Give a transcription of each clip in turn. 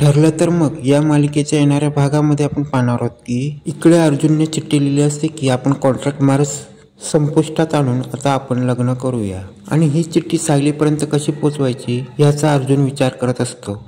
ठरलं तर मग या मालिकेच्या येणाऱ्या भागामध्ये आपण पाहणार आहोत की इकडे अर्जुनने चिठ्ठी लिहिली असते की आपण कॉन्ट्रॅक्ट मॅरेज संपुष्टात आणून आता आपण लग्न करूया आणि ही चिठ्ठी सायलीपर्यंत कशी पोचवायची याचा अर्जुन विचार करत असतो।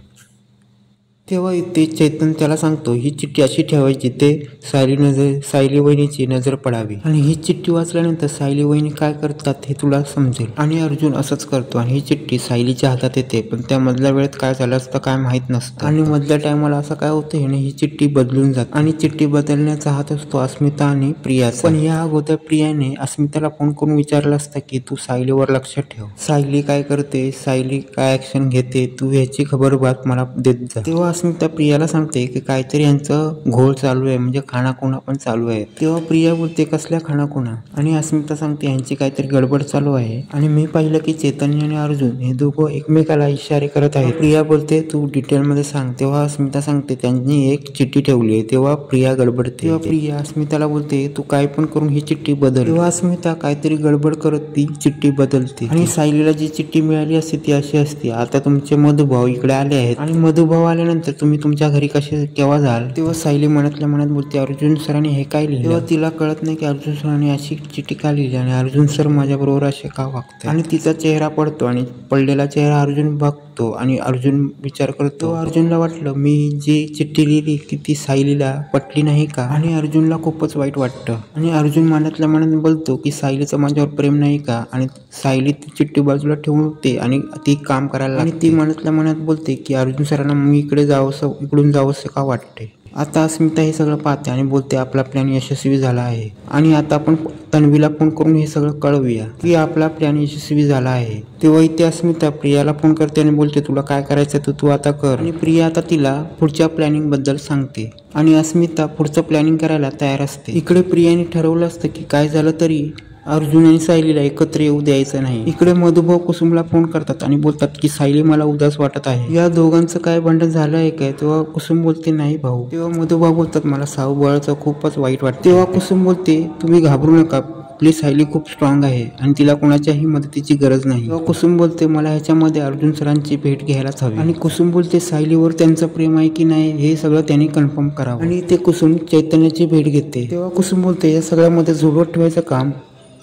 तेव्हा इथे चैतन्य त्याला सांगतो ही चिठ्ठी अशी ठेवायची ते सायली वहिनीची नजर पडावी आणि ही चिठ्ठी वाचल्यानंतर सायली वहिनी काय करतात हे तुला समजेल। आणि अर्जुन असंच करतो आणि ही चिठ्ठी सायलीच्या हातात येते, पण त्या मधल्या वेळेत काय झालं असतं काय माहित नसतं आणि मधल्या टायमाला असं काय होतं आणि ही चिठ्ठी बदलून जाते आणि चिठ्ठी बदलण्याचा हात असतो अस्मिता आणि प्रियाचा। पण या अगोदर प्रियाने अस्मिताला फोन करून विचारलं असतं की तू सायलीवर लक्ष ठेव, सायली काय करते, सायली काय ऍक्शन घेते, तू ह्याची खबरबात मला देत जा। तेव्हा अस्मिता प्रियाला सांगते की काहीतरी यांचं घोळ चालू आहे, म्हणजे खाणाखुणा पण चालू आहे। तेव्हा प्रिया बोलते कसल्या खाणाखुणा, आणि अस्मिता सांगते यांची काहीतरी गडबड चालू आहे आणि मी पाहिलं की चैतन्य आणि अर्जुन हे दोघं एकमेकाला इशारे करत आहेत। प्रिया बोलते तू डिटेल मध्ये सांग। तेव्हा अस्मिता सांगते त्यांनी एक चिठ्ठी ठेवली आहे। तेव्हा प्रिया गडबडते, तेव्हा प्रिया अस्मिताला बोलते तू काय पण करून ही चिठ्ठी बदल। तेव्हा अस्मिता काहीतरी गडबड करत ती चिठ्ठी बदलते आणि सायलीला जी चिठ्ठी मिळाली असते ती अशी असते, आता तुमचे मधुभाऊ इकडे आले आहेत आणि मधुभाऊ आल्यानंतर तुम्ही तुमच्या घरी कसे केव्हा जाल। तेव्हा सायली मनातल्या मनात बोलते अर्जुन सरांनी हे काय लिहिलं। तेव्हा तिला कळत नाही की अर्जुन सरांनी अशी चिठ्ठी का लिहिली आणि अर्जुन सर माझ्या बरोबर असे का वागतात आणि तिचा चेहरा पडतो आणि पडलेला चेहरा अर्जुन बघतो आणि अर्जुन विचार करतो। अर्जुनला वाटलं मी जी चिठ्ठी लिहिली की ती सायलीला पटली नाही का, आणि अर्जुनला खूपच वाईट वाटतं आणि अर्जुन मनातल्या मनात बोलतो की सायलीचं माझ्यावर प्रेम नाही का, आणि सायली ती चिठ्ठी बाजूला ठेवते आणि ती काम करायला आणि ती मनातल्या मनात बोलते की अर्जुन सरांना मी इकडून जावंसं का वाटते। आता अस्मिता हे सगळं पाहते आणि बोलते आपला प्लॅन यशस्वी झाला आहे आणि आता आपण तन्वीला फोन करून हे सगळं कळवूया की आपला प्लॅन यशस्वी झाला आहे। तेव्हा इथे अस्मिता प्रियाला फोन करते आणि बोलते तुला काय करायचं तू आता कर, आणि प्रिया आता तिला पुढच्या प्लॅनिंग बद्दल सांगते आणि अस्मिता पुढचं प्लॅनिंग करायला तयार असते। इकडे प्रियाने ठरवलं असतं की काय झालं तरी अर्जुन आणि सायलीला एकत्र येऊ द्यायचं नाही। इकडे मधुभाऊ कुसुमला फोन करतात आणि बोलतात की सायली मला उदास वाटत आहे, या दोघांचं काय भांडण झालं आहे काय। तेव्हा कुसुम बोलते नाही भाऊ। तेव्हा मधुभाऊ बोलतात मला साऊ बाळाचं खूपच वाईट वाटतं। तेव्हा कुसुम बोलते तुम्ही घाबरू नका, आपली सायली खूप स्ट्रॉंग आहे आणि तिला कोणाच्याही मदतीची गरज नाही। तेव्हा कुसुम बोलते मला ह्याच्यामध्ये अर्जुन सरांची भेट घ्यायलाच हवी, आणि कुसुम बोलते सायलीवर त्यांचं प्रेम आहे की नाही हे सगळं त्यांनी कन्फर्म करावं, आणि ते कुसुम चैतन्याची भेट घेते। तेव्हा कुसुम बोलते या सगळ्यामध्ये जुळवत ठेवायचं काम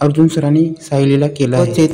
अर्जुन सरांनी सायलीला केलं आहे।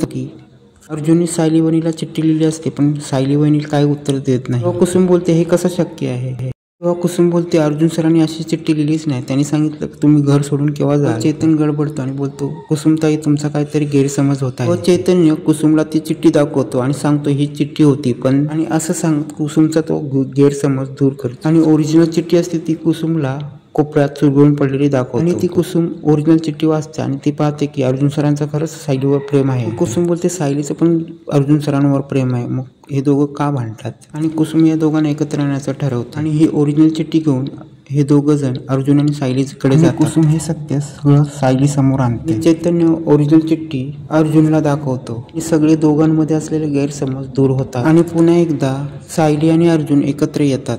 अर्जुनने सायली वहिनीला चिठ्ठी लिहिली असते पण सायली वहिनी काय उत्तर देत नाही। तेव्हा कुसुम बोलते हे कसं शक्य आहे। तेव्हा कुसुम बोलते अर्जुन सरांनी अशी चिठ्ठी लिहिलीच नाही, त्यांनी सांगितलं की तुम्ही घर सोडून केव्हा जा। चैतन्य गडबडतो आणि बोलतो कुसुमताई तुमचा काहीतरी गैरसमज होत आहे। चैतन्य कुसुमला ती चिठ्ठी दाखवतो आणि सांगतो ही चिठ्ठी होती पण, आणि असं सांगत कुसुमचा तो गैरसमज दूर करतो आणि ओरिजिनल चिठ्ठी असते ती कुसुमला कोपऱ्यात चुरगळून पडलेली दाखवतो आणि ती कुसुम ओरिजिनल चिठ्ठी वाचते आणि ती पाहते की अर्जुन सरांचं खरंच सायलीवर प्रेम आहे। कुसुम बोलते सायलीचं पण अर्जुन सरांवर प्रेम आहे, मग हे दोघं का भांडतात, आणि कुसुम या दोघांना एकत्र आणण्याचं ठरवतं आणि ही ओरिजिनल चिठ्ठी घेऊन हे दोघं जण अर्जुन आणि सायलीकडे जातात। कुसुम हे सत्य सगळं सायली समोर आणते। चैतन्य ओरिजिनल चिठ्ठी अर्जुनला दाखवतो, हे सगळे दोघांमध्ये असलेले गैरसमज दूर होतात आणि पुन्हा एकदा सायली आणि अर्जुन एकत्र येतात।